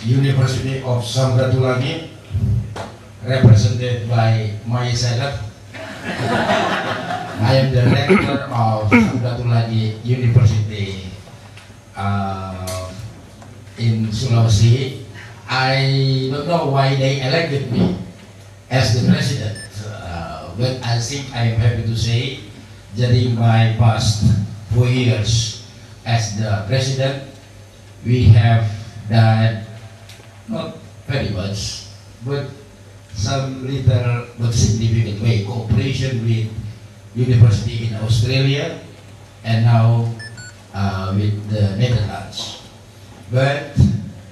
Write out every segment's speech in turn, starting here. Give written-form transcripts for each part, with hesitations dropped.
University of Samratulangi, represented by myself. I am the rector of Samratulangi University in Sulawesi. I don't know why they elected me as the president, but I think I am happy to say during my past 4 years as the president, we have done not very much, but some little but significant way cooperation with university in Australia and now with the Netherlands. But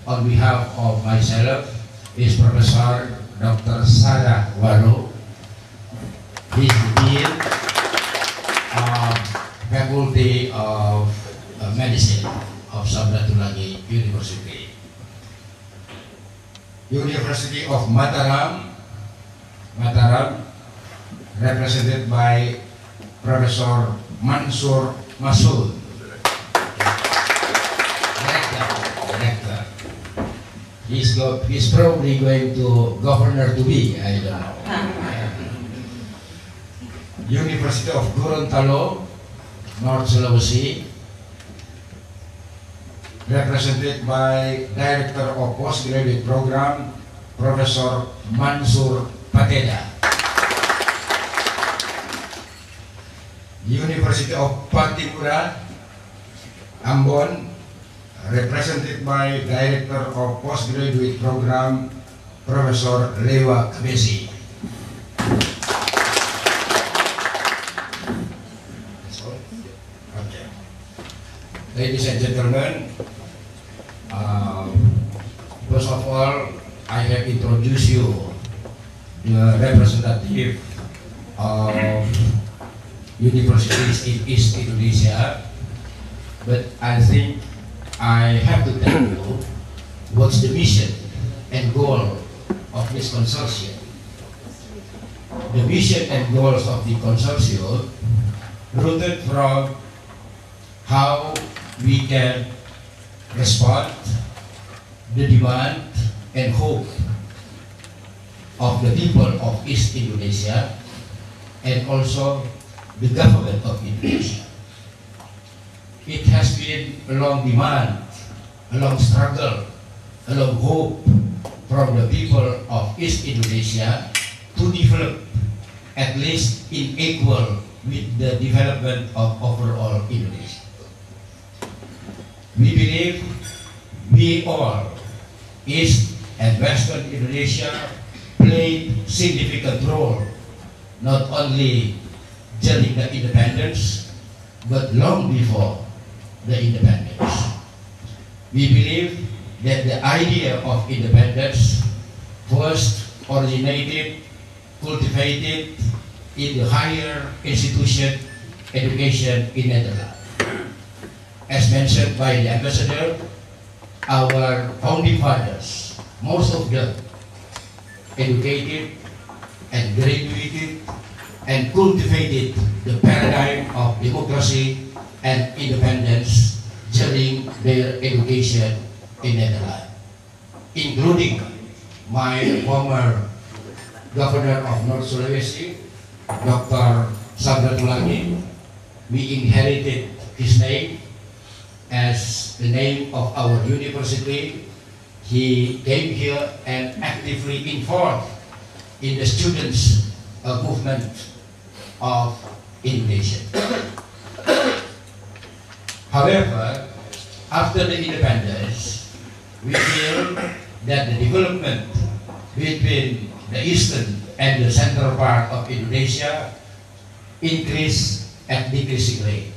on behalf of myself is Professor Dr. Sarah Waro. He's the Dean of Faculty of Medicine of Samratulangi University. University of Mataram, represented by Professor Mansur Masood. Director. He's probably going to governor to be, I don't know. University of Gorontalo, North Sulawesi, represented by Director of Postgraduate Program, Professor Mansur Pateda. University of Pattimura, Ambon, represented by Director of Postgraduate Program, Professor Lewa Kabesi. Okay. Ladies and gentlemen, first of all, I have introduced you the representative of universities in East Indonesia, but I think I have to tell you what's the mission and goal of this consortium. The mission and goals of the consortium rooted from how we can respond the demand and hope of the people of East Indonesia and also the government of Indonesia. It has been a long demand, a long struggle, a long hope from the people of East Indonesia to develop at least in equal with the development of overall Indonesia. We believe we all, East and Western Indonesia, played significant role not only during the independence but long before the independence. We believe that the idea of independence first originated, cultivated in the higher institution education in Netherlands. As mentioned by the ambassador, our founding fathers, most of them educated and graduated and cultivated the paradigm of democracy and independence during their education in Netherlands, including my former governor of North Sulawesi, Dr. Samratulangi. We inherited his name as the name of our university. He came here and actively involved in the students' movement of Indonesia. However, after the independence, we feel that the development between the eastern and the central part of Indonesia increased at decreasing rate.